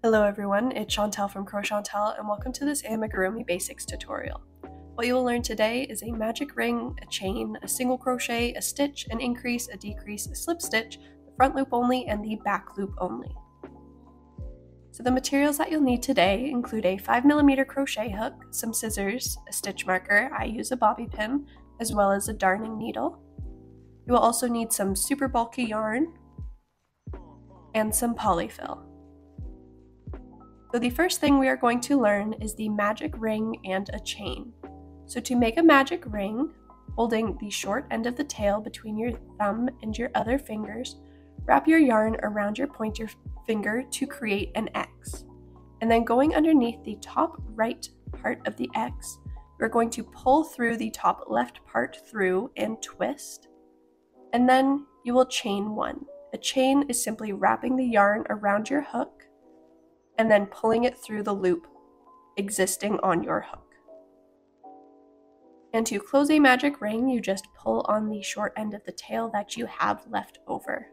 Hello everyone, it's Chantel from Crochet and welcome to this Amigurumi Basics tutorial. What you will learn today is a magic ring, a chain, a single crochet, a stitch, an increase, a decrease, a slip stitch, the front loop only, and the back loop only. So the materials that you'll need today include a 5mm crochet hook, some scissors, a stitch marker, I use a bobby pin, as well as a darning needle. You will also need some super bulky yarn and some polyfill. So the first thing we are going to learn is the magic ring and a chain. So to make a magic ring, holding the short end of the tail between your thumb and your other fingers, wrap your yarn around your pointer finger to create an X. And then going underneath the top right part of the X, you're going to pull through the top left part through and twist. And then you will chain one. A chain is simply wrapping the yarn around your hook and then pulling it through the loop existing on your hook. And to close a magic ring, you just pull on the short end of the tail that you have left over.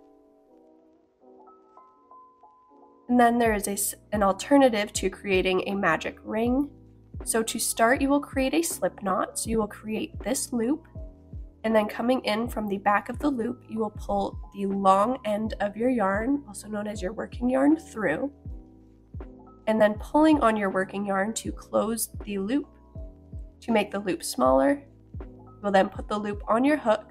And then there is an alternative to creating a magic ring. So to start, you will create a slip knot. So you will create this loop, and then coming in from the back of the loop, you will pull the long end of your yarn, also known as your working yarn, through, and then pulling on your working yarn to close the loop. To make the loop smaller, you will then put the loop on your hook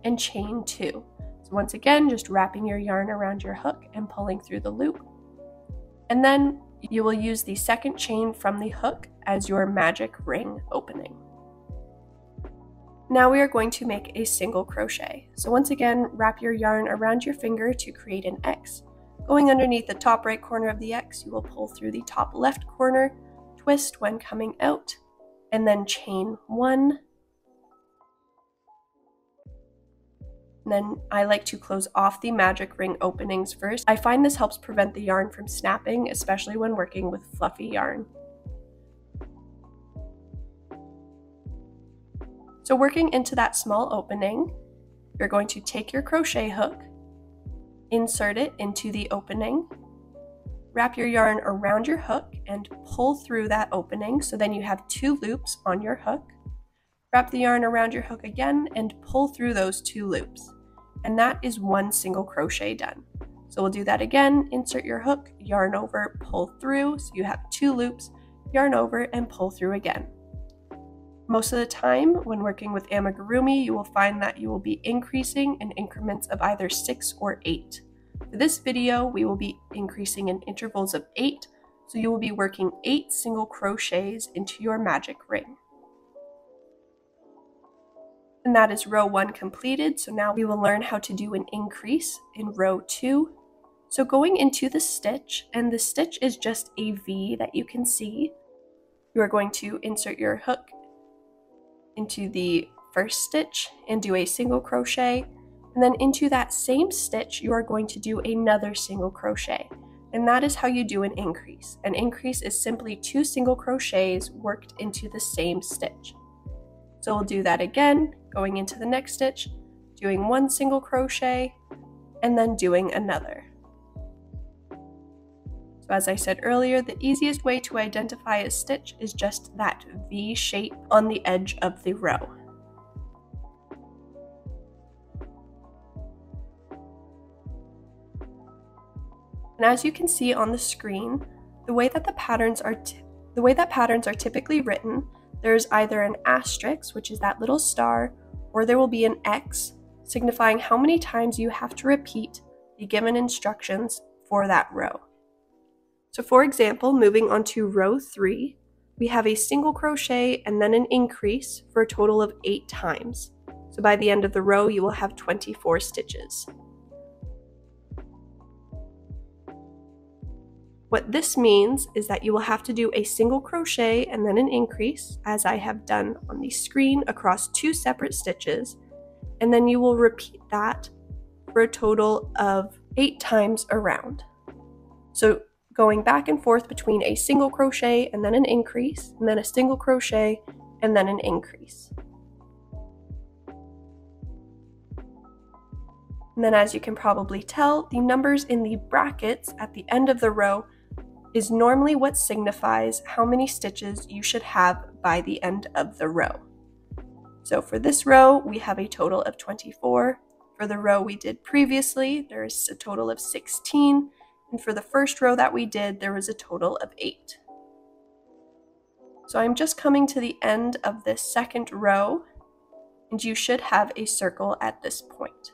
and chain two. So once again, just wrapping your yarn around your hook and pulling through the loop. And then you will use the second chain from the hook as your magic ring opening. Now we are going to make a single crochet. So once again, wrap your yarn around your finger to create an X. Going underneath the top right corner of the X, you will pull through the top left corner, twist when coming out, and then chain one. And then I like to close off the magic ring openings first. I find this helps prevent the yarn from snapping, especially when working with fluffy yarn. So working into that small opening, you're going to take your crochet hook, insert it into the opening, wrap your yarn around your hook and pull through that opening, so then you have two loops on your hook. Wrap the yarn around your hook again and pull through those two loops. And that is one single crochet done. So we'll do that again, insert your hook, yarn over, pull through, so you have two loops, yarn over and pull through again. Most of the time when working with amigurumi, you will find that you will be increasing in increments of either 6 or 8. For this video, we will be increasing in intervals of 8, so you will be working 8 single crochets into your magic ring. And that is row 1 completed, so now we will learn how to do an increase in row 2. So going into the stitch, and the stitch is just a V that you can see, you are going to insert your hook into the first stitch and do a single crochet, and then into that same stitch you are going to do another single crochet, and that is how you do an increase. An increase is simply 2 single crochets worked into the same stitch. So we'll do that again, going into the next stitch, doing 1 single crochet, and then doing another. So as I said earlier, the easiest way to identify a stitch is just that V shape on the edge of the row. And as you can see on the screen, the way that patterns are typically written, there's either an asterisk, which is that little star, or there will be an X, signifying how many times you have to repeat the given instructions for that row. So for example, moving on to row 3, we have a single crochet and then an increase for a total of 8 times. So by the end of the row, you will have 24 stitches. What this means is that you will have to do a single crochet and then an increase, as I have done on the screen, across 2 separate stitches, and then you will repeat that for a total of 8 times around. So going back and forth between a single crochet and then an increase, and then a single crochet and then an increase. And then as you can probably tell, the numbers in the brackets at the end of the row is normally what signifies how many stitches you should have by the end of the row. So for this row, we have a total of 24. For the row we did previously, there's a total of 16. And for the first row that we did, there was a total of 8. So I'm just coming to the end of this second row, and you should have a circle at this point.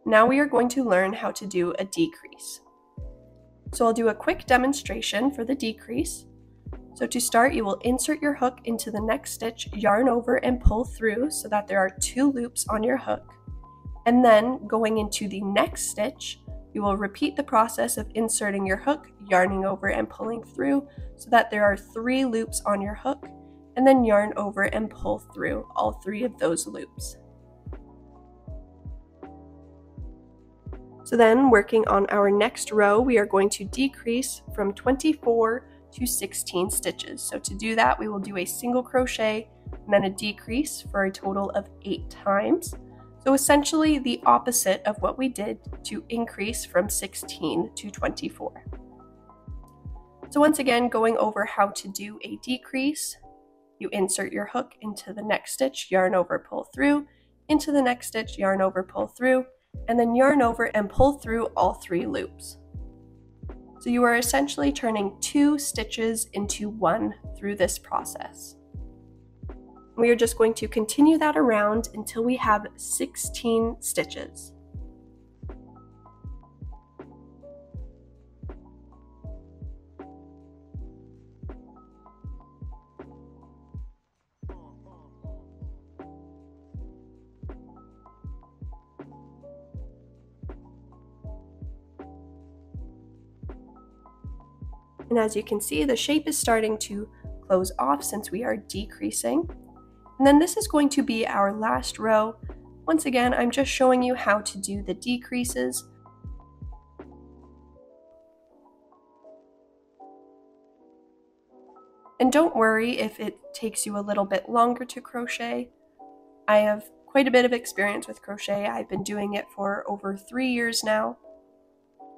Now we are going to learn how to do a decrease. So I'll do a quick demonstration for the decrease. So to start, you will insert your hook into the next stitch, yarn over and pull through so that there are 2 loops on your hook. And then going into the next stitch, you will repeat the process of inserting your hook, yarning over and pulling through so that there are 3 loops on your hook, and then yarn over and pull through all 3 of those loops. So then, working on our next row, we are going to decrease from 24 to 16 stitches. So to do that, we will do a single crochet and then a decrease for a total of 8 times. So essentially the opposite of what we did to increase from 16 to 24. So once again, going over how to do a decrease, you insert your hook into the next stitch, yarn over, pull through, into the next stitch, yarn over, pull through, and then yarn over and pull through all 3 loops. So you are essentially turning 2 stitches into 1 through this process. We are just going to continue that around until we have 16 stitches. And as you can see, the shape is starting to close off since we are decreasing. And then this is going to be our last row. Once again, I'm just showing you how to do the decreases. And don't worry if it takes you a little bit longer to crochet. I have quite a bit of experience with crochet. I've been doing it for over 3 years now.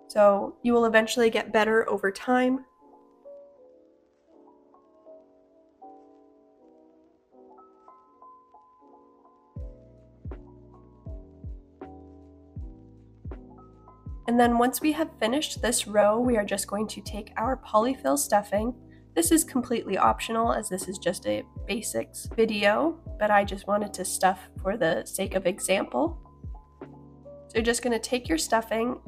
So you will eventually get better over time. And then once we have finished this row, we are just going to take our polyfill stuffing. This is completely optional as this is just a basics video, but I just wanted to stuff for the sake of example. So you're just going to take your stuffing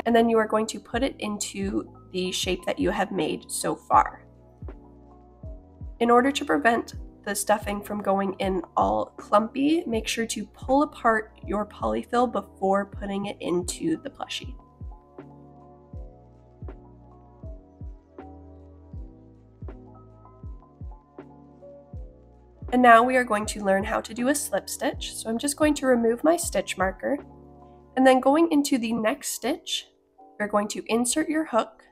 and then you are going to put it into the shape that you have made so far. In order to prevent the stuffing from going in all clumpy, make sure to pull apart your polyfill before putting it into the plushie. And now we are going to learn how to do a slip stitch. So I'm just going to remove my stitch marker, and then going into the next stitch, you're going to insert your hook,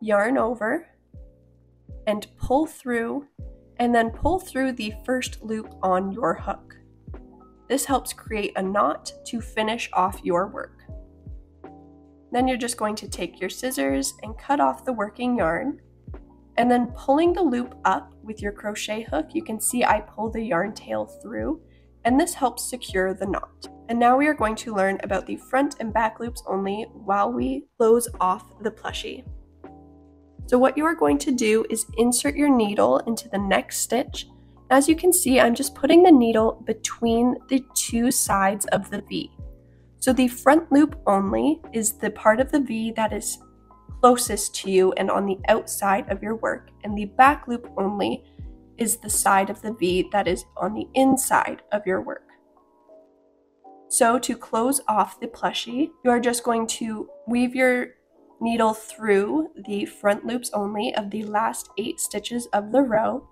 yarn over, and pull through, and then pull through the first loop on your hook. This helps create a knot to finish off your work. Then you're just going to take your scissors and cut off the working yarn, and then pulling the loop up with your crochet hook, you can see I pull the yarn tail through, and this helps secure the knot. And now we are going to learn about the front and back loops only while we close off the plushie. So what you are going to do is insert your needle into the next stitch. As you can see, I'm just putting the needle between the 2 sides of the V. So the front loop only is the part of the V that is closest to you and on the outside of your work, and the back loop only is the side of the V that is on the inside of your work. So to close off the plushie, you are just going to weave your needle through the front loops only of the last 8 stitches of the row.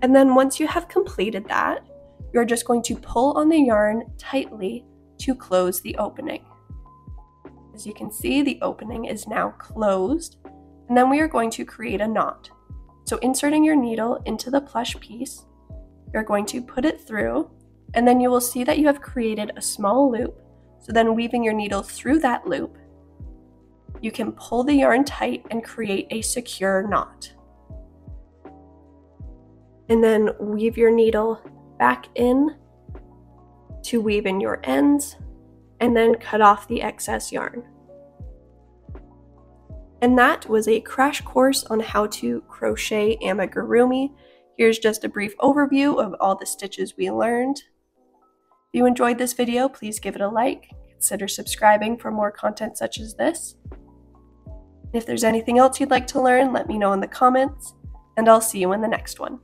And then once you have completed that, you're just going to pull on the yarn tightly to close the opening. As you can see, the opening is now closed, and then we are going to create a knot. So inserting your needle into the plush piece, you're going to put it through, and then you will see that you have created a small loop. So then weaving your needle through that loop, you can pull the yarn tight and create a secure knot. And then weave your needle back in to weave in your ends, and then cut off the excess yarn. And that was a crash course on how to crochet amigurumi. Here's just a brief overview of all the stitches we learned. If you enjoyed this video, please give it a like. Consider subscribing for more content such as this. If there's anything else you'd like to learn, let me know in the comments, and I'll see you in the next one.